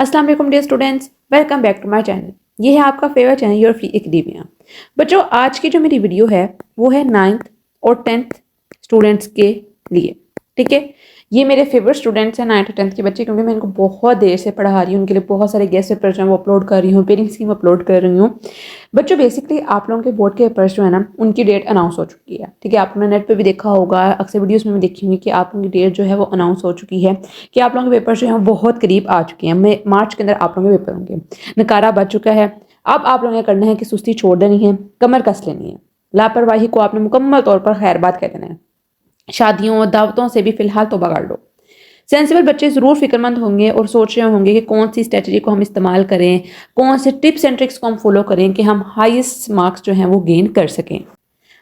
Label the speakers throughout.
Speaker 1: अस्सलाम वालेकुम dear students, welcome back to my channel. ये है आपका favourite channel your free academia. बच्चों, आज की जो मेरी वीडियो है वो है 9th और 10th स्टूडेंट्स के लिए। ठीक है, ये मेरे फेवरेट स्टूडेंट्स हैं 9th और 10th के बच्चे, क्योंकि मैं इनको बहुत देर से पढ़ा रही हूँ। उनके लिए बहुत सारे गेस्ट पेपर्स जो हैं वो अपलोड कर रही हूँ, पेरेंट्स स्कीम अपलोड कर रही हूँ। बच्चों, बेसिकली आप लोगों के बोर्ड के पेपर्स जो है ना, उनकी डेट अनाउंस हो चुकी है। ठीक है, आपने नेट पे भी देखा होगा, अक्सर वीडियोस में भी देखी होंगी कि आप लोगों की डेट जो है वो अनाउंस हो चुकी है, कि आप लोगों के पेपर जो हैं वो बहुत करीब आ चुके हैं। मार्च के अंदर आप लोगों के पेपर होंगे। नकारा बच चुका है। अब आप लोगों ने करना है कि सुस्ती छोड़ देनी है, कमर कस लेनी है, लापरवाही को आपने मुकम्मल तौर पर खैरबाद कह देना है। शादियों और दावतों से भी फिलहाल तौबा कर लो। सेंसिबल बच्चे ज़रूर फिक्रमंद होंगे और सोच रहे होंगे कि कौन सी स्ट्रेटजी को हम इस्तेमाल करें, कौन से टिप्स एंड ट्रिक्स को हम फॉलो करें कि हम हाईएस्ट मार्क्स जो हैं वो गेन कर सकें।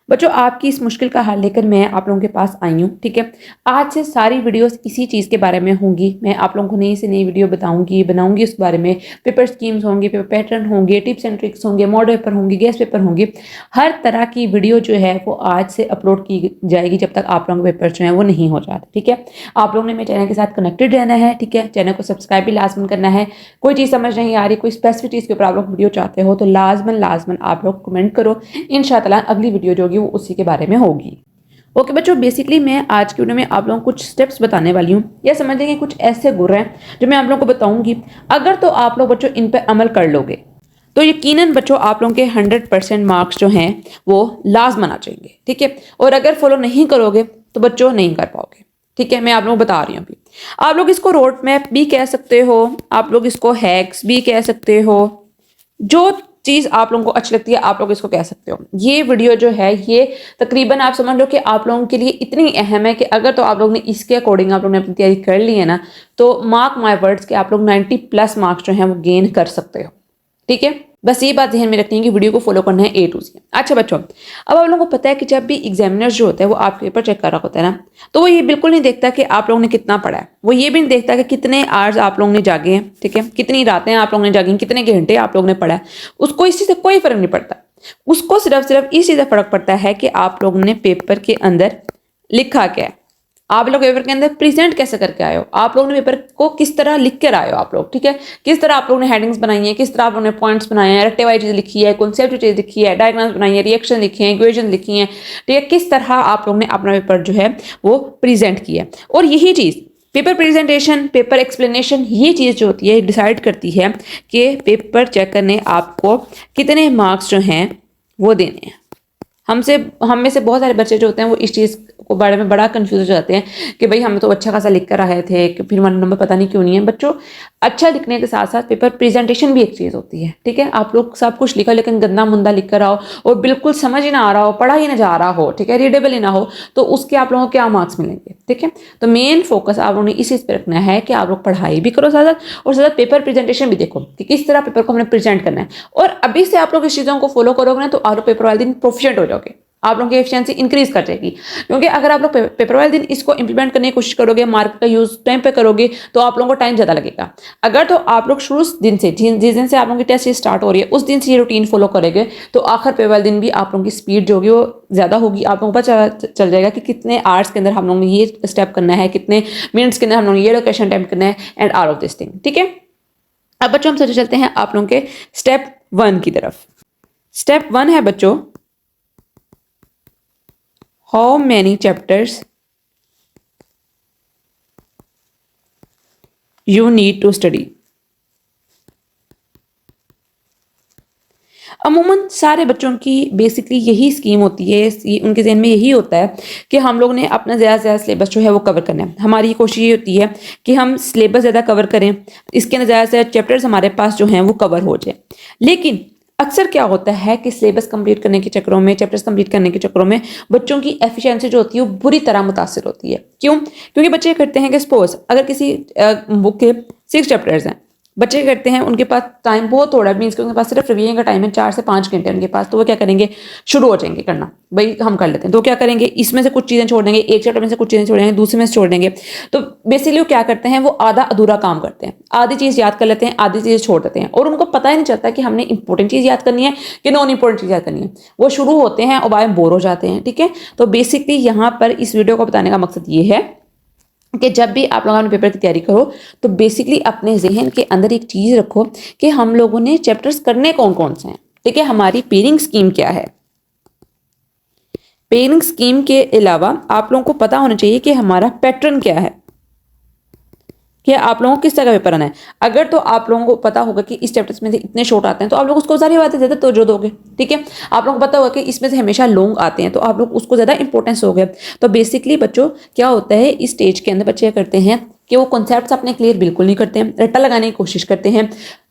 Speaker 1: बच्चों, आपकी इस मुश्किल का हल लेकर मैं आप लोगों के पास आई हूँ। ठीक है, आज से सारी वीडियोस इसी चीज़ के बारे में होंगी। मैं आप लोगों को नई से नई वीडियो बनाऊंगी उस बारे में। पेपर स्कीम्स होंगे, पेपर पैटर्न होंगे, टिप्स एंड ट्रिक्स होंगे, मॉडल पेपर होंगे, गेस्ट पेपर होंगे। हर तरह की वीडियो जो है वो आज से अपलोड की जाएगी जब तक आप लोगों के पेपर जो है वो नहीं हो जाते। ठीक है, आप लोगों ने मेरे चैनल के साथ कनेक्टेड रहना है। ठीक है, चैनल को सब्सक्राइब भी लाजमन करना है। कोई चीज़ समझ नहीं आ रही, कोई स्पेसिफिक चीज़ के ऊपर आप लोग वीडियो चाहते हो तो लाजमन आप लोग कमेंट करो। इंशाल्लाह अगली वीडियो जो होगी वो उसी के बारे में होगी। ओके बच्चों, बेसिकली मैं आज की वीडियो में आप लोगों को कुछ स्टेप्स बताने वाली हूँ। या समझ लेंगे कुछ ऐसे गुर हैं जो मैं आप लोगों को बताऊंगी। अगर तो आप लोग बच्चों इन पर अमल कर लोगे तो यकीनन बच्चों आप लोगों के 100% मार्क्स जो हैं वो लाजमन आ जाएंगे। ठीक है, और अगर फॉलो नहीं करोगे तो बच्चों नहीं कर पाओगे। ठीक है, मैं आप लोगों को बता रही हूँ अभी। आप लोग इसको रोड मैप भी कह सकते हो, आप लोग इसको हैक्स भी कह सकते हो। जो चीज़ आप लोगों को अच्छी लगती है आप लोग इसको कह सकते हो। ये वीडियो जो है ये तकरीबन आप समझ लो कि आप लोगों के लिए इतनी अहम है कि अगर तो आप लोगों ने इसके अकॉर्डिंग आप लोगों ने अपनी तैयारी कर ली है ना, तो मार्क माय वर्ड्स के आप लोग 90+ मार्क्स जो हैं वो गेन कर सकते हो। ठीक है, बस ये बात ध्यान में रखनी है कि वीडियो को फॉलो करना है A to Z। अच्छा बच्चों, अब आप लोगों को पता है कि जब भी एग्जामिनर जो होता है वो आपके पेपर चेक कर रहा होता है ना, तो वो ये बिल्कुल नहीं देखता कि आप लोगों ने कितना पढ़ा है। वो ये भी नहीं देखता कि कितने आवर्स आप लोगों ने जागे हैं। ठीक है, कितनी रातें आप लोगों ने जागी हैं, कितने घंटे आप लोगों ने पढ़ा है। उसको इस चीज़ से कोई फर्क नहीं पड़ता। उसको सिर्फ इस चीज़ से फर्क पड़ता है कि आप लोगों ने पेपर के अंदर लिखा क्या है, आप लोग पेपर के अंदर प्रेजेंट कैसे करके आए हो, आप लोगों ने पेपर को किस तरह लिख कर आए हो आप लोग। ठीक है, किस तरह आप लोगों ने हेडिंग्स बनाई हैं, किस तरह आप लोगों ने पॉइंट्स बनाए हैं, रट्टे वाली चीज़ लिखी है, कॉन्सेप्ट चीज़ लिखी है, डायग्राम्स बनाई है, रिएक्शन लिखे हैं, इक्वेशन लिखी हैं। ठीक है, किस तरह आप लोगों ने अपना पेपर जो है वो प्रेजेंट किया। और यही चीज़ पेपर प्रेजेंटेशन, पेपर एक्सप्लेनेशन, ये चीज़ जो होती है डिसाइड करती है कि पेपर चेकर ने आपको कितने मार्क्स जो हैं वो देने हैं। हम में से बहुत सारे बच्चे जो होते हैं वो इस चीज़ को बारे में बड़ा कंफ्यूज हो जाते हैं कि भाई हम तो अच्छा खासा लिख कर आए थे कि फिर हमारा नंबर पता नहीं क्यों नहीं है। बच्चों, अच्छा लिखने के साथ साथ पेपर प्रेजेंटेशन भी एक चीज़ होती है। ठीक है, आप लोग सब कुछ लिखा लेकिन गंदा मुंदा लिख कर आओ और बिल्कुल समझ ही ना आ रहा हो, पढ़ा ही ना जा रहा हो, ठीक है, रीडेबल ही ना हो, तो उसके आप लोगों को क्या मार्क्स मिलेंगे। ठीक है, तो मेन फोकस आप लोगों ने इस चीज़ पर रखना है कि आप लोग पढ़ाई भी करो साथ और साथ पेपर प्रेजेंटेशन भी देखो कि किस तरह पेपर को हमने प्रेजेंट करना है। और अभी से आप लोग इस चीज़ों को फॉलो करोगे ना तो आप लोग पेपर वाले दिन प्रोफिशिएंट हो जाओगे, आप लोगों की एफिशिएंसी इंक्रीज कर जाएगी। क्योंकि अगर आप लोग पेपर वाले दिन इसको इंप्लीमेंट करने की कोशिश करोगे, मार्क का यूज टाइम पे करोगे, तो आप लोगों को टाइम ज़्यादा लगेगा। अगर तो आप लोग शुरू दिन से जिस दिन से आप लोगों की टेस्ट स्टार्ट हो रही है उस दिन से ये रूटीन फॉलो करेंगे तो आखिर पेपर वाले दिन भी आप लोगों की स्पीड जो होगी वो ज़्यादा होगी। आप लोगों को पता चल जाएगा कि कितने आवर्स के अंदर हम लोगों ने ये स्टेप करना है, कितने मिनट्स के अंदर हम लोगों ने ये लोकेशन अटेम्प्ट करना है and all of this thing. ठीक है, अब बच्चों हम सोचे चलते हैं आप लोगों के स्टेप 1 की तरफ। स्टेप 1 है बच्चों, how many chapters you need to study। अमूमन सारे बच्चों की बेसिकली यही स्कीम होती है, उनके जहन में यही होता है कि हम लोग ने अपना ज़्यादा से ज़्यादा सिलेबस जो है वो कवर करना है। हमारी कोशिश ये होती है कि हम सिलेबस ज़्यादा कवर करें, इसके अंदर ज़्यादा से ज़्यादा चैप्टर्स हमारे पास जो हैं वो कवर हो जाए। लेकिन अक्सर क्या होता है कि सिलेबस कंप्लीट करने के चक्करों में, चैप्टर्स कंप्लीट करने के चक्करों में बच्चों की एफिशिएंसी जो होती है वो बुरी तरह मुतासिर होती है। क्यों? क्योंकि बच्चे करते हैं कि सपोज अगर किसी बुक के 6 चैप्टर्स हैं, बच्चे करते हैं उनके पास टाइम बहुत थोड़ा मीन्स कि उनके पास सिर्फ रिवीजन का टाइम है 4 से 5 घंटे उनके पास, तो वो क्या करेंगे, शुरू हो जाएंगे करना, भाई हम कर लेते हैं। तो क्या करेंगे, इसमें से कुछ चीज़ें छोड़ देंगे, एक चैप्टर में से कुछ चीज़ें छोड़ देंगे, दूसरे में से छोड़ देंगे। तो बेसिकली वो क्या करते हैं, वो आधा अधूरा काम करते हैं, आधी चीज़ याद कर लेते हैं, आधी चीज़ छोड़ देते हैं और उनको पता ही नहीं चलता कि हमने इंपॉर्टेंट चीज़ याद करनी है कि नॉन इंपॉर्टेंट चीज़ याद करनी है। वो शुरू होते हैं और बाद में बोर हो जाते हैं। ठीक है, तो बेसिकली यहाँ पर इस वीडियो को बताने का मकसद ये है कि जब भी आप लोग अपने पेपर की तैयारी करो तो बेसिकली अपने जहन के अंदर एक चीज़ रखो कि हम लोगों ने चैप्टर्स करने कौन कौन से हैं, ठीक है। हमारी पेयरिंग स्कीम क्या है, पेयरिंग स्कीम के अलावा आप लोगों को पता होना चाहिए कि हमारा पैटर्न क्या है, कि आप लोगों को किस तरह का पेपर आना है। अगर तो आप लोगों को पता होगा कि इस चैप्टर्स में से इतने शॉर्ट आते हैं तो आप लोग उसको सारी बातें ज़्यादा तवज्जो दोगे, ठीक है। आप लोगों को पता होगा कि इसमें से हमेशा लॉन्ग आते हैं तो आप लोग उसको ज़्यादा इंपॉर्टेंस दोगे। तो बेसिकली बच्चों क्या होता है, इस स्टेज के अंदर बच्चे क्या करते हैं कि वो कॉन्सेप्ट्स अपने क्लियर बिल्कुल नहीं करते हैं, रट्टा लगाने की कोशिश करते हैं,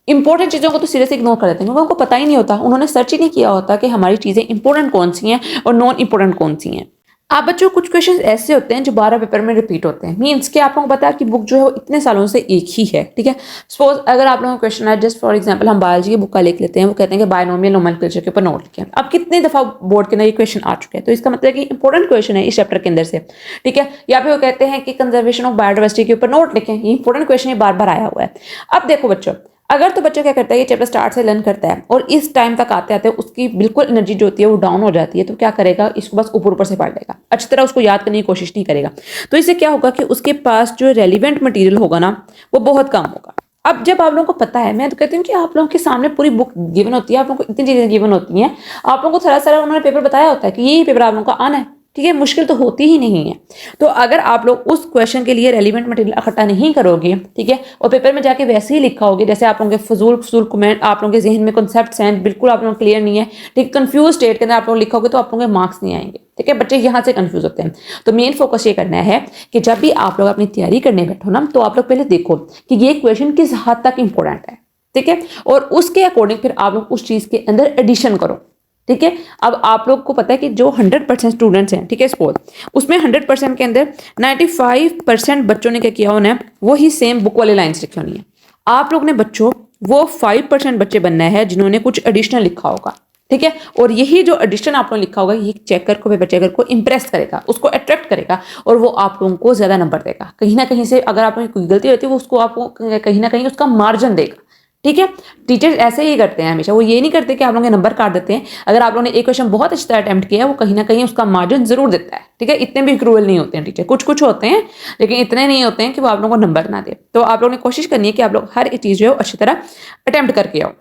Speaker 1: इंपॉर्टेंट चीज़ों को तो सीरियस इग्नोर कर देते हैं क्योंकि उनको पता ही नहीं होता, उन्होंने सर्च ही नहीं किया होता कि हमारी चीज़ें इंपॉर्टेंट कौन सी हैं और नॉन इंपॉर्टेंट कौन सी हैं। आप बच्चों कुछ क्वेश्चंस ऐसे होते हैं जो 12 पेपर में रिपीट होते हैं, मींस कि आप लोगों को पता है कि बुक जो है वो इतने सालों से एक ही है, ठीक है। सपोज अगर आप लोगों का क्वेश्चन है, जस्ट फॉर एग्जांपल हम बायोलॉजी की बुक का लिख लेते हैं, वो कहते हैं कि बायनोमियल नोमेनक्लेचर के ऊपर नोट लिखें। अब कितनी दफा बोर्ड के अंदर ये क्वेश्चन आ चुके हैं, तो इसका मतलब कि इंपॉर्टेंट क्वेश्चन है इस चैप्टर के अंदर से, ठीक है। या फिर वो कहते हैं कि कंजर्वेशन ऑफ बायोडाइवर्सिटी के ऊपर नोट लिखें, ये इंपॉर्टेंट क्वेश्चन ये बार बार आया हुआ है। अब देखो बच्चों, अगर तो बच्चा क्या करता है, ये चैप्टर स्टार्ट से लर्न करता है और इस टाइम तक आते आते उसकी बिल्कुल एनर्जी जो होती है वो डाउन हो जाती है, तो क्या करेगा, इसको बस ऊपर ऊपर से पढ़ लेगा, अच्छी तरह उसको याद करने की कोशिश नहीं करेगा। तो इससे क्या होगा कि उसके पास जो रेलिवेंट मटेरियल होगा ना वो बहुत कम होगा। अब जब आप लोगों को पता है, मैं तो कहती हूँ कि आप लोगों के सामने पूरी बुक गिवन होती है, आप लोगों को इतनी चीजें गिवन होती हैं, आप लोगों को सारा सारा उन्होंने पेपर बताया होता है कि ये पेपर आप लोगों का आना है, ठीक है। मुश्किल तो होती ही नहीं है। तो अगर आप लोग उस क्वेश्चन के लिए रेलिवेंट मटेरियल इकट्ठा नहीं करोगे, ठीक है, और पेपर में जाके वैसे ही लिखा होगे जैसे आप लोगों के फजूल कमेंट, आप लोगों के जहन में कॉन्सेप्ट्स हैं बिल्कुल आप लोगों को क्लियर नहीं है, ठीक, कंफ्यूज स्टेट के अंदर आप लोग लिखोगे तो आप लोगों के मार्क्स नहीं आएंगे, ठीक है। बच्चे यहाँ से कंफ्यूज होते हैं। तो मेन फोकस ये करना है कि जब भी आप लोग अपनी तैयारी करने बैठो ना, तो आप लोग पहले देखो कि ये क्वेश्चन किस हद तक इंपॉर्टेंट है, ठीक है, और उसके अकॉर्डिंग फिर आप लोग उस चीज के अंदर एडिशन करो, ठीक है। अब आप लोग को पता है कि जो 100% स्टूडेंट्स हैं, ठीक है, सपोज उसमें 100% के अंदर 95% बच्चों ने क्या किया होना है, वो ही सेम बुक वाले लाइन्स लिखी होनी है। आप लोग ने बच्चों वो 5% बच्चे बनना है जिन्होंने कुछ एडिशनल लिखा होगा, ठीक है। और यही जो एडिशन आप लोगों ने लिखा होगा ये चेकर को, पेपर चेकर को इंप्रेस करेगा, उसको अट्रैक्ट करेगा और वो आप लोगों को ज्यादा नंबर देगा। कहीं ना कहीं से अगर आप लोगों की कोई गलती रहती है वो उसको आपको कहीं ना कहीं उसका मार्जिन देगा, ठीक है। टीचर्स ऐसे ही करते हैं हमेशा, वो ये नहीं करते कि आप लोगों के नंबर काट देते हैं। अगर आप लोगों ने एक क्वेश्चन बहुत अच्छी तरह अटेम्प्ट किया है वो कहीं ना कहीं उसका मार्जिन जरूर देता है, ठीक है। इतने भी क्रूअल नहीं होते हैं टीचर, कुछ कुछ होते हैं लेकिन इतने नहीं होते हैं कि वो आप लोगों को नंबर ना दे। तो आप लोगों ने कोशिश करनी है कि आप लोग हर एक चीज़ जो है अच्छी तरह अटेम्प्ट करके आओ।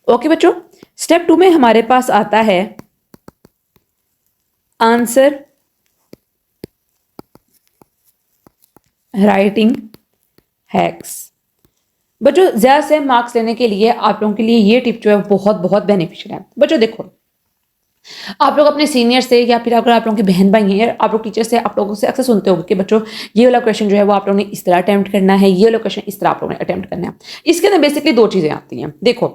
Speaker 1: ओके बच्चों, स्टेप 2 में हमारे पास आता है आंसर राइटिंग हैक्स। बच्चों ज्यादा से मार्क्स लेने के लिए आप लोगों के लिए ये टिप जो है बहुत बहुत बेनिफिशियल है। बच्चों देखो, आप लोग अपने सीनियर से या फिर अगर आप लोगों के बहन भाई हैं, आप लोग टीचर से, आप लोगों से अक्सर सुनते होंगे कि बच्चों ये वाला क्वेश्चन जो है वो आप लोगों ने इस तरह अटेम्प्ट करना है, ये वाला क्वेश्चन इस तरह आप लोगों ने अटेम्प्ट करना है। इसके अंदर बेसिकली दो चीजें आती हैं। देखो,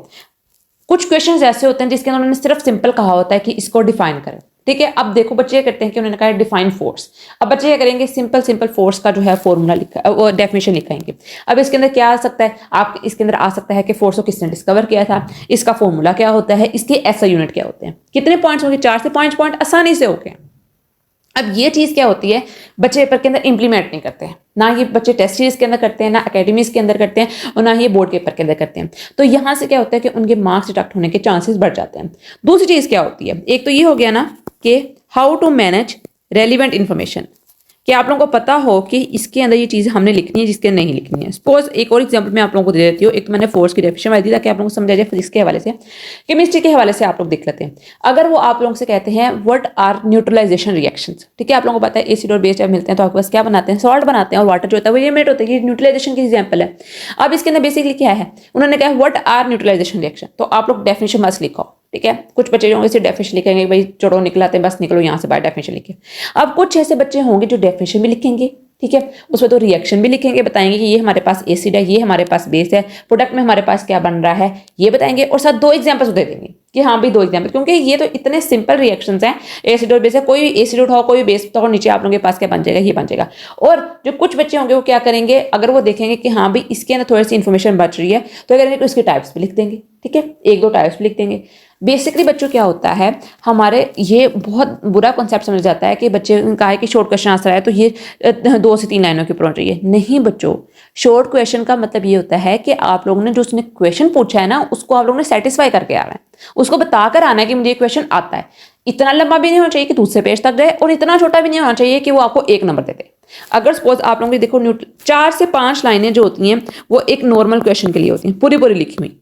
Speaker 1: कुछ क्वेश्चंस ऐसे होते हैं जिसके अंदर उन्होंने सिर्फ सिंपल कहा होता है कि इसको डिफाइन करें, ठीक है। अब देखो बच्चे ये करते हैं कि उन्होंने कहा है डिफाइन फोर्स। अब बच्चे क्या करेंगे, सिंपल फोर्स का जो है फॉर्मूला लिखा, वो डेफिनेशन लिखाएंगे। अब इसके अंदर क्या आ सकता है, आप इसके अंदर आ सकता है कि फोर्स को किसने डिस्कवर किया था, इसका फॉर्मूला क्या होता है, इसके एसआई यूनिट क्या होते हैं, कितने पॉइंट्स होंगे, 4 से 5 पॉइंट आसानी से हो गए। अब ये चीज़ क्या होती है, बच्चे पेपर के अंदर इंप्लीमेंट नहीं करते हैं, ना ये बच्चे टेस्ट सीरीज के अंदर करते हैं, ना अकेडमीज के अंदर करते हैं और ना ही बोर्ड पेपर के अंदर करते हैं। तो यहाँ से क्या होता है कि उनके मार्क्स डिडक्ट होने के चांसेस बढ़ जाते हैं। दूसरी चीज़ क्या होती है, एक तो ये हो गया ना कि how to manage relevant information, कि आप लोगों को पता हो कि इसके अंदर ये चीज़ हमने लिखनी है, जिसके नहीं लिखनी है। सपोज एक और एग्जांपल मैं आप लोगों को दे देती हूँ। एक तो मैंने फोर्स की डेफिनेशन वाली दी ताकि आप लोगों को समझ आ जाए। फिजिक्स के हवाले से, केमिस्ट्री के हवाले से आप लोग देख लेते हैं। अगर वो आप लोगों से कहते हैं व्हाट आर न्यूट्रलाइजेशन रिएक्शंस, ठीक है, आप लोगों को पता है एसिड और बेस जब मिलते हैं तो आपके पास क्या बनाते हैं, सॉल्ट बनाते हैं, और वाटर जो होता है वो एलिमिनेट होता है। ये न्यूट्रलाइजेशन की एग्जाम्पल है। अब इसके अंदर बेसिकली क्या है, उन्होंने कहा व्हाट आर न्यूट्रलाइजेशन रिएक्शन, तो आप लोग डेफिनेशन मस्त लिखो, ठीक है। कुछ बच्चे होंगे सिर्फ डेफिनेशन लिखेंगे, भाई चढ़ो निकलाते हैं बस निकलो यहाँ से बाहर, डेफिनेशन लिखे। अब कुछ ऐसे बच्चे होंगे जो डेफिनेशन भी लिखेंगे, ठीक है, उसमें तो रिएक्शन भी लिखेंगे, बताएंगे कि ये हमारे पास एसिड है, ये हमारे पास बेस है, प्रोडक्ट में हमारे पास क्या बन रहा है ये बताएंगे, और साथ 2 एग्जाम्पल्स दे देंगे कि हाँ भी 2 एग्जाम्पल, क्योंकि ये तो इतने सिंपल रिएक्शंस हैं, एसिड और बेस है, कोई भी एसिड उठाओ कोई भी बेस उठाओ, नीचे आप लोगों के पास क्या बन जाएगा, ये बन जाएगा। और जो कुछ बच्चे होंगे वो क्या करेंगे, अगर वो देखेंगे कि हाँ भाई इसके अंदर थोड़ी सी इन्फॉर्मेशन बच रही है तो करेंगे तो इसके टाइप्स भी लिख देंगे, ठीक है, 1-2 टाइप्स भी लिख देंगे। बेसिकली बच्चों क्या होता है, हमारे ये बहुत बुरा कॉन्सेप्ट समझ जाता है कि बच्चे कहा है कि शॉर्ट क्वेश्चन आंसर है तो ये 2 से 3 लाइनों के ऊपर होना चाहिए। नहीं बच्चों, शॉर्ट क्वेश्चन का मतलब ये होता है कि आप लोगों ने जो उसने क्वेश्चन पूछा है ना उसको आप लोगों ने सेटिस्फाई करके आ रहा है, उसको बताकर आना है कि मुझे ये क्वेश्चन आता है। इतना लंबा भी नहीं होना चाहिए कि दूसरे पेज तक जाए और इतना छोटा भी नहीं होना चाहिए कि वो आपको 1 नंबर दे दे। अगर सपोज आप लोगों की देखो 4 से 5 लाइनें जो होती हैं वो एक नॉर्मल क्वेश्चन के लिए होती हैं, पूरी पूरी लिखी हुई,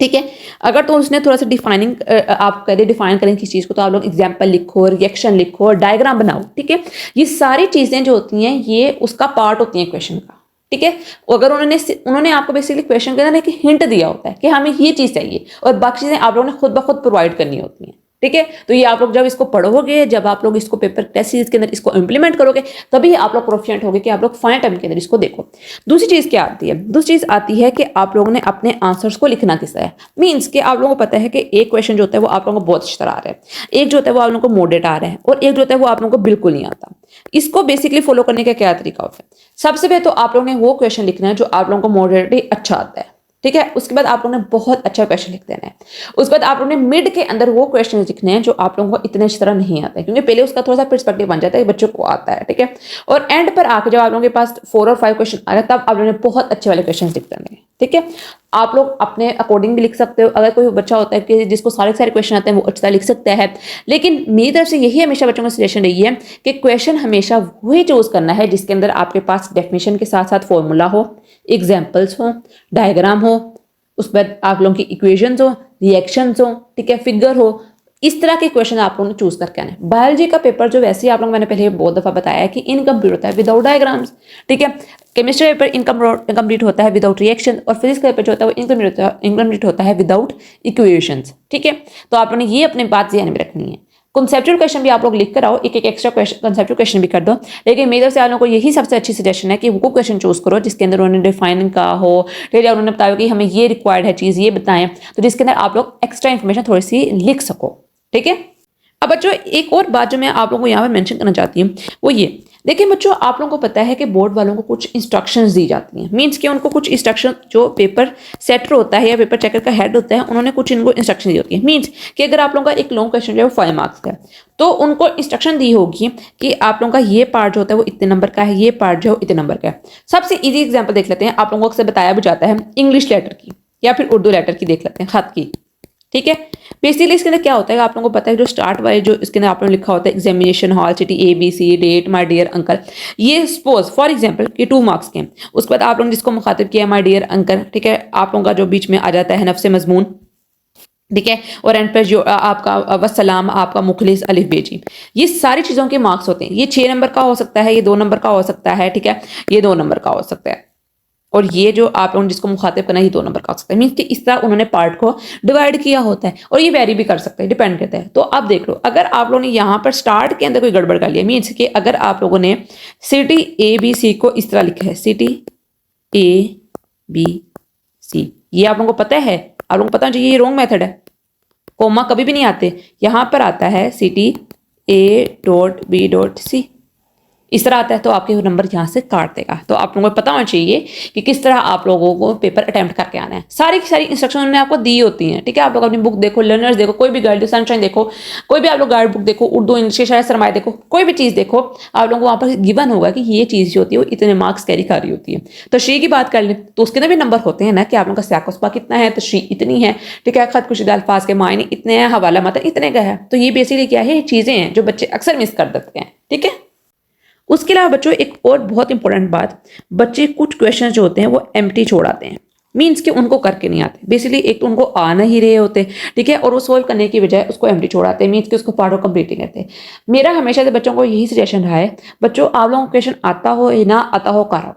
Speaker 1: ठीक है। अगर तो उसने थोड़ा सा डिफाइनिंग आप कह दे डिफाइन करें किसी चीज़ को, तो आप लोग एग्जाम्पल लिखो, रिएक्शन लिखो, डायग्राम बनाओ, ठीक है। ये सारी चीज़ें जो होती हैं ये उसका पार्ट होती हैं क्वेश्चन का, ठीक है। अगर उन्होंने आपको बेसिकली क्वेश्चन के अंदर एक हिंट दिया होता है कि हमें ये चीज़ चाहिए, और बाकी चीज़ें आप लोगों ने खुद ब खुद प्रोवाइड करनी होती हैं, ठीक है। तो ये आप लोग जब इसको पढ़ोगे, जब आप लोग इसको पेपर टेस्ट सीरीज के अंदर इसको इंप्लीमेंट करोगे, तभी आप लोग प्रोफिशिएंट होगे कि आप लोग फाइनल टाइम के अंदर इसको देखो। दूसरी चीज़ क्या आती है? दूसरी चीज़ आती है कि आप लोगों ने अपने आंसर्स को लिखना किस तरह है। मीन्स कि आप लोगों को पता है कि एक क्वेश्चन जो होता है वो आप लोगों को बहुत अच्छा आ रहा है, एक जो होता है वो आप लोगों को मॉडरेट आ रहा है, और एक जो होता है वो आप लोगों को बिल्कुल नहीं आता। इसको बेसिकली फॉलो करने का क्या तरीका होता है? सबसे पहले तो आप लोगों ने वो क्वेश्चन लिखना है जो आप लोगों को मॉडरेटली अच्छा आता है, ठीक है। उसके बाद आप लोगों ने बहुत अच्छा क्वेश्चन लिख देना है। उसके बाद आप लोगों ने मिड के अंदर वो क्वेश्चन लिखने हैं जो आप लोगों को इतने अच्छी तरह नहीं आते, क्योंकि पहले उसका थोड़ा सा पर्सपेक्टिव बन जाता है कि बच्चों को आता है, ठीक है। और एंड पर आकर जब आप लोगों के पास 4 और 5 क्वेश्चन आ रहे हैं, तब आप लोगों ने बहुत अच्छे वाले क्वेश्चन लिख देने हैं, ठीक है। आप लोग अपने अकॉर्डिंग भी लिख सकते हो। अगर कोई बच्चा होता है कि जिसको सारे क्वेश्चन आते हैं, वो अच्छा लिख सकता है। लेकिन मेरी तरफ से यही हमेशा बच्चों को सजेशन रही है कि क्वेश्चन हमेशा वही चूज करना है जिसके अंदर आपके पास डेफिनेशन के साथ साथ फॉर्मूला हो, एग्जाम्पल्स हो, डायग्राम हो, उस पर आप लोगों की इक्वेशंस हो, रिएक्शंस हो, ठीक है, फिगर हो। इस तरह के क्वेश्चन आप लोगों ने चूज करके आना है। बायोलॉजी का पेपर जो वैसे ही आप लोग मैंने पहले बहुत दफा बताया है कि इनकम्प्लीट होता है विदाउट डायग्राम्स, ठीक है। केमिस्ट्री पेपर इनकम्प्लीट होता है विदाउट रिएक्शन, और फिजिक्स का पेपर जो होता है वो इनकम्प्लीट होता है विदाउट इक्वेशंस, ठीक है। तो आप लोगों ने ये अपने बात ध्यान में रखनी है। कॉन्सेप्चुअल क्वेश्चन भी आप लोग लिख कर आओ, एक एक्स्ट्रा कॉन्सेप्चुअल क्वेश्चन भी कर दो। लेकिन मेरी तरफ से आप लोगों को यही सबसे अच्छी सजेशन है कि वो क्वेश्चन चूज करो जिसके अंदर उन्होंने डिफाइन का हो, ठीक है, उन्होंने बताया कि हमें ये रिक्वायर्ड है चीज़, ये बताएं, तो जिसके अंदर आप लोग एक्स्ट्रा इन्फॉर्मेशन थोड़ी सी लिख सको, ठीक है। अब बच्चों एक और बात जो मैं आप लोगों को यहाँ पर मेंशन करना चाहती हूँ वो ये, देखिए बच्चों, आप लोगों को पता है कि बोर्ड वालों को कुछ इंस्ट्रक्शंस दी जाती हैं। मींस कि उनको कुछ इंस्ट्रक्शन, जो पेपर सेटर होता है या पेपर चेकर का हेड होता है, उन्होंने कुछ इनको इंस्ट्रक्शन दी होती है। मींस कि अगर आप लोगों का एक लॉन्ग क्वेश्चन जो है वो 5 मार्क्स का है, तो उनको इंस्ट्रक्शन दी होगी कि आप लोगों का ये पार्ट जो होता है वो इतने नंबर का है, ये पार्ट जो है इतने नंबर का है। सबसे ईजी एग्जाम्पल देख लेते हैं। आप लोगों को अक्सर बताया भी जाता है इंग्लिश लेटर की या फिर उर्दू लेटर की, देख लेते हैं, खत की, ठीक है। बेसिकली इसके अंदर क्या होता है, आप लोगों को पता है जो स्टार्ट वाले जो इसके अंदर आप लोगों ने लिखा होता है examination hall, city, ABC, date, my dear uncle, ये सपोज फॉर एग्जांपल कि 2 मार्क्स के। उसके बाद आप लोगों ने जिसको मुखातिब किया माय डियर अंकल, ठीक है, आप लोगों का जो बीच में आ जाता है नफ्से मजमून, ठीक है, और एंड पर जो आपका वसलाम, आपका मुखलिस, अलिफ बेजी, ये सारी चीज़ों के मार्क्स होते हैं। ये 6 नंबर का हो सकता है, ये 2 नंबर का हो सकता है, ठीक है, ये 2 नंबर का हो सकता है, और ये जो आप लोगों ने जिसको मुखातिब करना है ये 2 नंबर का हो सकता है। मीन्स कि इस तरह उन्होंने पार्ट को डिवाइड किया होता है, और ये वेरी भी कर सकता है, डिपेंड करता है। तो अब देख लो, अगर आप लोगों ने यहाँ पर स्टार्ट के अंदर कोई गड़बड़ कर लिया, मीन्स कि अगर आप लोगों ने सिटी ABC को इस तरह लिखा है, सिटी ABC, ये आप लोगों को पता है, आप लोगों को पता होना चाहिए ये रॉन्ग मेथड है, कोमा कभी भी नहीं आते। यहाँ पर आता है सिटी A.B.C, इस तरह आता है, तो आपके नंबर यहाँ से काट देगा। तो आप लोगों को पता होना चाहिए कि किस तरह आप लोगों को पेपर अटेम्प्ट करके आना है। सारी की सारी इंस्ट्रक्शन उन्होंने आपको दी होती हैं, ठीक है। आप लोग अपनी बुक देखो, लर्नर्स देखो, कोई भी गाइड, सनशाइन देखो, कोई भी आप लोग गाइड बुक देखो, उर्दू इंग्लिश के शायद सरमाए देखो, कोई भी चीज़ देखो, आप लोगों को वहाँ पर गिवन होगा कि ये चीज़ जो होती है वो इतने मार्क्स कैरी कर रही होती है। तशरीह की बात कर लें तो उसके अंदर भी नंबर होते हैं ना, कि आप लोगों का सियाक़-व-सबाक़ कितना है, तशरीह इतनी है, ठीक है, ख़त कुशीदा अल्फाज के मायने इतने हैं, हवाला मतन इतने का है। तो ये बेसिकली क्या है, ये चीज़ें हैं जो बच्चे अक्सर मिस कर देते हैं, ठीक है। उसके अलावा बच्चों एक और बहुत इंपॉर्टेंट बात, बच्चे कुछ क्वेश्चन जो होते हैं वो एम्प्टी छोड़ आते हैं। मीन्स कि उनको करके नहीं आते। बेसिकली एक तो उनको आ नहीं रहे होते, ठीक है, और वो सोल्व करने की बजाय उसको एम्प्टी छोड़ आते हैं, मीन्स कि उसको पार्ट ऑफ कंप्लीटिंग कहते हैं। मेरा हमेशा से बच्चों को यही सजेशन रहा है, बच्चों आप लोगों को क्वेश्चन आता हो या ना आता हो, कराओ।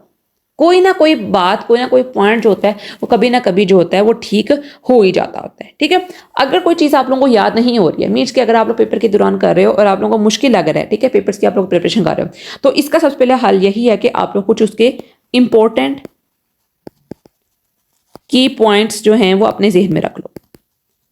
Speaker 1: कोई ना कोई बात, कोई ना कोई पॉइंट जो होता है वो कभी ना कभी जो होता है वो ठीक हो ही जाता होता है, ठीक है। अगर कोई चीज़ आप लोगों को याद नहीं हो रही है, मीन्स कि अगर आप लोग पेपर के दौरान कर रहे हो और आप लोगों को मुश्किल लग रहा है, ठीक है, पेपर्स की आप लोग प्रिपरेशन कर रहे हो, तो इसका सबसे पहले हल यही है कि आप लोग कुछ उसके इंपॉर्टेंट की पॉइंट्स जो हैं वो अपने जहन में रख लो,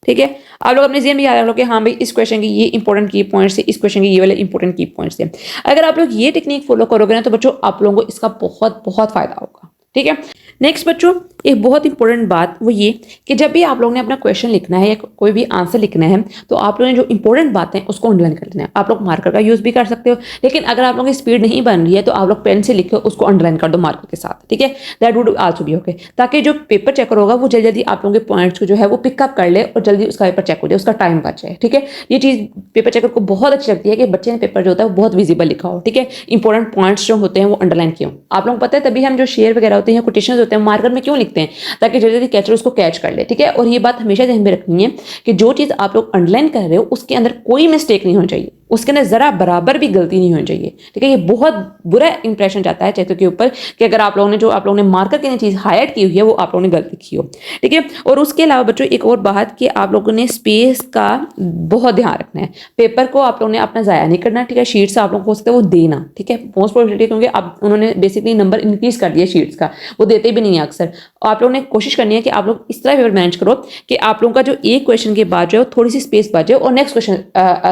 Speaker 1: ठीक है। आप लोग अपने जहन में याद रख लो कि हाँ भाई इस क्वेश्चन की ये इंपॉर्टेंट की पॉइंट्स है, इस क्वेश्चन के ये वाले इंपॉर्टेंट की पॉइंट्स हैं। अगर आप लोग ये टेक्निक फॉलो करोगे ना तो बच्चों आप लोगों को इसका बहुत बहुत फायदा होगा, ठीक है। नेक्स्ट बच्चों एक बहुत इंपॉर्टेंट बात वो ये कि जब भी आप लोगों ने अपना क्वेश्चन लिखना है या कोई भी आंसर लिखना है तो आप लोगों ने जो इंपॉर्टेंट बातें उसको अंडरलाइन कर लेना है। आप लोग मार्कर का यूज़ भी कर सकते हो, लेकिन अगर आप लोगों की स्पीड नहीं बन रही है तो आप लोग पेन से लिखो, उसको अंडरलाइन कर दो मार्कर के साथ, ठीक है। That would also be okay, ताकि जो पेपर चेकर होगा वो जल्दी जल्दी आप लोगों के पॉइंट्स को जो है वो पिकअप कर ले और जल्दी उसका पेपर चेक हो जाए, उसका टाइम बच जाए, ठीक है। ये चीज़ पेपर चेकर को बहुत अच्छी लगती है कि बच्चे ने पेपर जो होता है वो बहुत विजिबल लिखा हो, ठीक है। इंपॉर्टेंट पॉइंट्स जो होते हैं वो अंडरलाइन किए हो। आप लोगों को पता है तभी हम जो शेयर वगैरह होते हैं, कोटेशंस होते हैं, मार्कर में क्यों लिखते हैं, ताकि जल्दी जल्दी कैचर उसको कैच कर ले, ठीक है। और ये बात हमेशा ध्यान में रखनी है कि जो चीज़ आप लोग अंडरलाइन कर रहे हो उसके अंदर कोई मिस्टेक नहीं होनी चाहिए, उसके अंदर जरा बराबर भी गलती नहीं होनी चाहिए, ठीक है। ये बहुत बुरा इंप्रेशन जाता है चैतों के ऊपर कि अगर आप लोगों ने जो आप लोगों ने मार्कर की चीज़ हाईलाइट की हुई है वो आप लोगों ने गलत लिखी हो, ठीक है। और उसके अलावा बच्चों एक और बात कि आप लोगों ने स्पेस का बहुत ध्यान रखना है। पेपर को आप लोगों ने अपना ज़ाया नहीं करना, ठीक है। शीट्स आप लोगों को हो सकता है वो देना, ठीक है, मोस्ट प्रोबेबिलिटी, क्योंकि अब उन्होंने बेसिकली नंबर इंक्रीज कर दिया शीट्स का, वो देते भी नहीं है अक्सर। आप लोगों ने कोशिश करनी है कि आप लोग इस तरह पेपर मैनेज करो कि आप लोगों का जो एक क्वेश्चन के बाद जो है थोड़ी सी स्पेस बचे और नेक्स्ट क्वेश्चन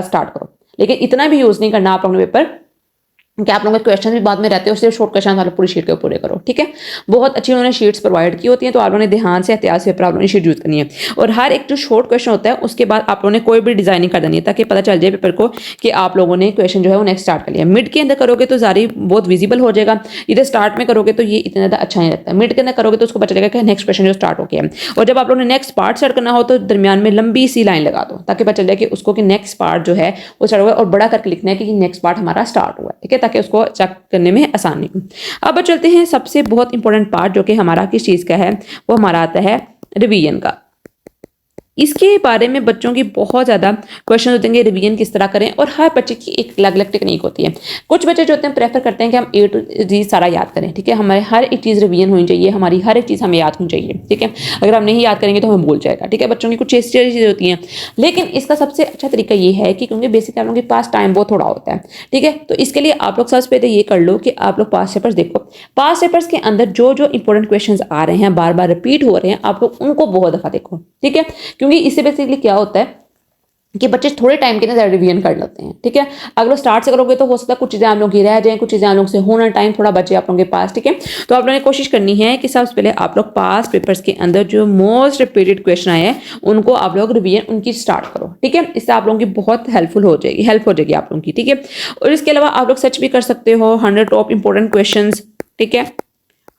Speaker 1: स्टार्ट करो, लेकिन इतना भी यूज़ नहीं करना आप लोगों ने पेपर कि आप लोगों के क्वेश्चन भी बाद में रहते हो, सिर्फ शॉर्ट क्वेश्चन आप पूरी शीट के पूरे करो, ठीक है। बहुत अच्छी उन्होंने शीट्स प्रोवाइड की होती हैं, तो आप लोगों ने ध्यान से एहतियात से पेपर आप लोगों ने शीट यूज करनी है। और हर एक जो शॉर्ट क्वेश्चन होता है उसके बाद आप लोगों ने कोई भी डिजाइनिंग कर देनी है, ताकि पता चल जाए पेपर को कि आप लोगों ने क्वेश्चन जो है वो नेक्स्ट स्टार्ट कर लिया। मिड के अंदर करोगे तो जारी बहुत विजिबल हो जाएगा, इधर स्टार्ट में करोगे तो ये इतना ज़्यादा अच्छा नहीं लगता। मिड के अंदर करोगे तो उसको पता चलेगा कि नेक्स्ट क्वेश्चन जो स्टार्ट हो गया है। और जब आप लोगों ने नेक्स्ट पार्ट स्टार्ट करना हो तो दरमियान में लंबी सी लाइन लगा दो, ताकि पता चल जाए कि उसको कि नेक्स्ट पार्ट जो है वो स्टार्ट हुआ है, और बड़ा करके लिखना है कि नेक्स्ट पार्ट हमारा स्टार्ट हुआ है, ठीक है, ताकि उसको चेक करने में आसानी हो। अब चलते हैं सबसे बहुत इंपॉर्टेंट पार्ट जो कि हमारा किस चीज़ का है, वो हमारा आता है रिवीजन का। इसके बारे में बच्चों की बहुत ज़्यादा क्वेश्चन होते हैं, रिवीजन किस तरह करें, और हर बच्चे की एक अलग अलग टेक्निक होती है। कुछ बच्चे जो होते हैं प्रेफर करते हैं कि हम A to Z सारा याद करें, ठीक है, हमारे हर एक चीज़ रिवीजन होनी चाहिए, हमारी हर एक चीज़ हमें याद होनी चाहिए, ठीक है। अगर हम नहीं याद करेंगे तो हमें भूल जाएगा, ठीक है। बच्चों की कुछ ऐसी चीज़ें होती हैं, लेकिन इसका सबसे अच्छा तरीका ये है कि क्योंकि बेसिकली आप लोगों के पास टाइम बहुत थोड़ा होता है, ठीक है, तो इसके लिए आप लोग सबसे पहले ये कर लो कि आप लोग पास्ट पेपर्स देखो। पास्ट पेपर्स के अंदर जो जो इंपॉर्टेंट क्वेश्चन आ रहे हैं, बार बार रिपीट हो रहे हैं, आप लोग उनको बहुत दफ़ा देखो, ठीक है। क्योंकि इससे बेसिकली क्या होता है कि बच्चे थोड़े टाइम के अंदर रिवीजन कर लेते हैं, ठीक है। अगर वो स्टार्ट से करोगे तो हो सकता है कुछ चीज़ें आप लोगों की रह जाएं, कुछ चीज़ें आप लोगों से होना टाइम थोड़ा बचे आप लोगों के पास, ठीक है। तो आप लोगों ने कोशिश करनी है कि सबसे पहले आप लोग पास पेपर्स के अंदर जो मोस्ट रिपीटेड क्वेश्चन आए हैं उनको आप लोग रिवीजन उनकी स्टार्ट करो, ठीक है। इससे आप लोगों की बहुत हेल्प हो जाएगी आप लोगों की, ठीक है। और इसके अलावा आप लोग सर्च भी कर सकते हो 100 टॉप इंपॉर्टेंट क्वेश्चन, ठीक है,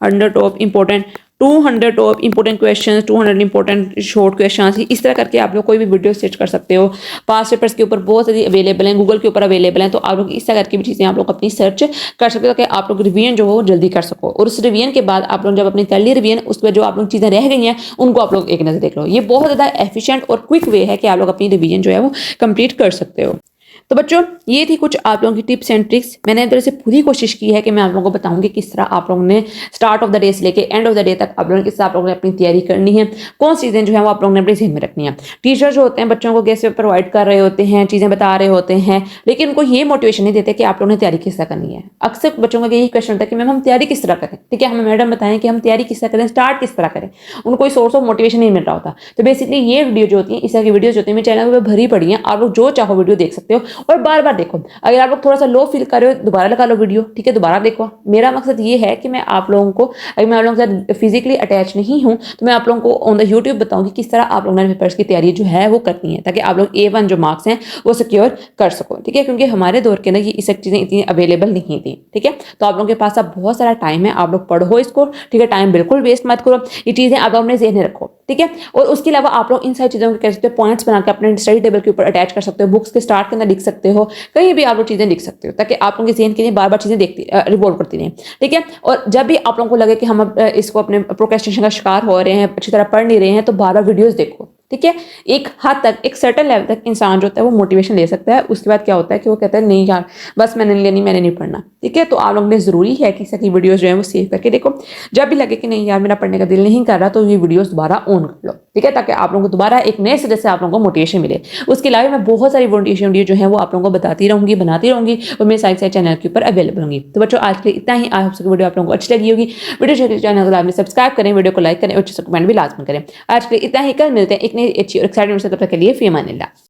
Speaker 1: 100 top important, 200 top important question, 200 important short question, इस तरह करके आप लोग कोई भी वीडियो सर्च कर सकते हो। पास्ट पेपर्स के ऊपर बहुत सारी अवेलेबल हैं, गूगल के ऊपर अवेलेबल हैं, तो आप लोग इस तरह करके भी चीज़ें आप लोग अपनी सर्च कर सकते हो ताकि आप लोग रिवीजन जो हो जल्दी कर सको। और उस रिवीजन के बाद आप लोग जब अपनी कर ली रिवीजन, उस पर जो आप लोग चीज़ें रह गई हैं उनको आप लोग एक नज़र देख लो। ये बहुत ज़्यादा एफिशिएंट और क्विक वे है कि आप लोग अपनी रिवीजन जो है वो कंप्लीट कर सकते हो। तो बच्चों ये थी कुछ आप लोगों की टिप्स एंड ट्रिक्स। मैंने इधर से पूरी कोशिश की है कि मैं आप लोगों को बताऊंगी किस तरह आप लोगों ने स्टार्ट ऑफ द डे से लेके एंड ऑफ द डे तक आप लोगों ने किस तरह आप लोगों ने अपनी तैयारी करनी है, कौन सी चीज़ें जो है वो आप लोगों ने अपने ज़हन में रखनी है। टीचर जो होते हैं बच्चों को कैसे प्रोवाइड कर रहे होते हैं, चीज़ें बता रहे होते हैं, लेकिन उनको ये मोटिवेशन नहीं देते कि आप लोगों ने तैयारी किस तरह करनी है। अक्सर बच्चों का यही क्वेश्चन होता है कि मैम हम तैयारी किस तरह करें, ठीक है, हमें मैडम बताएं कि हम तैयारी किस तरह करें, स्टार्ट किस तरह करें, उनको कोई सोर्स ऑफ मोटिवेशन नहीं मिल रहा होता। तो बेसिकली ये वीडियो जो होती है, इस तरह की वीडियोज होती है मेरे चैनल पर भरी पड़ी हैं, आप लोग जो चाहो वीडियो देख सकते हो और बार बार देखो। अगर आप लोग थोड़ा सा लो फील कर रहे हो दोबारा लगा लो वीडियो, ठीक है, दोबारा देखो। मेरा मकसद ये है कि मैं आप लोगों को, अगर मैं आप लोगों के साथ फिजिकली अटैच नहीं हूँ तो मैं आप लोगों को ऑन द यूट्यूब बताऊंगी किस तरह आप लोगों ने पेपर्स की तैयारी जो है वो करनी है, ताकि आप लोग A1 जो मार्क्स हैं वो सिक्योर कर सको, ठीक है। क्योंकि हमारे दौर के अंदर ये सब चीज़ें इतनी अवेलेबल नहीं थी, ठीक है। तो आप लोगों के पास अब बहुत सारा टाइम है, आप लोग पढ़ो इसको, ठीक है, टाइम बिल्कुल वेस्ट मत करो, ये चीज़ें आप लोग अपने ज़हन में रखो, ठीक है। और उसके अलावा आप लोग इन सारी चीज़ों को कह सकते हो पॉइंट्स बना के अपने स्टडी टेबल के ऊपर अटैच कर सकते हो, बुक्स के स्टार्ट के अंदर लिख सकते हो, कहीं भी आप लोग चीज़ें लिख सकते हो, ताकि आप लोगों के ज़हन के लिए बार बार चीज़ें देखती रिवॉल्व करती रहें, ठीक है। और जब भी आप लोगों को लगे कि हम अब इसको अपने प्रोक्रेस्टिनेशन का शिकार हो रहे हैं, अच्छी तरह पढ़ नहीं रहे हैं, तो बार बार वीडियोज़ देखो, ठीक है। एक हद तक, एक सर्टेन लेवल तक इंसान जो होता है वो मोटिवेशन ले सकता है। उसके बाद क्या होता है कि वो कहता है नहीं यार बस मैंने नहीं लेनी, मैंने नहीं पढ़ना, ठीक है। तो आप लोगों ने ज़रूरी है कि सभी वीडियोज़ जो है वो सेव करके देखो। जब भी लगे कि नहीं यार मेरा पढ़ने का दिल नहीं कर रहा, तो ये वीडियोज़ दोबारा ऑन कर लो, ठीक है, ताकि आप लोगों को दोबारा एक नए सिरे से आप लोगों को मोटिवेशन मिले। उसके अलावा मैं बहुत सारी मोटिवेशन वीडियो जो है वो आप लोगों को बताती रहूँगी, बनाती रहूँगी, और मेरे साइड साइड चैनल के ऊपर अवेलेबल होंगी। तो बच्चों आज के लिए इतना ही। आप सबकी वीडियो आप लोगों को अच्छी लगी होगी। वीडियो चैनल आपने सब्सक्राइब करें, वीडियो को लाइक करें और अच्छे से कमेंट भी लाजमी करें। आज के लिए इतना ही, कल मिलते हैं एक नई अच्छी और एक्साइटिंग से, तब तक के लिए फी अमानिल्लाह।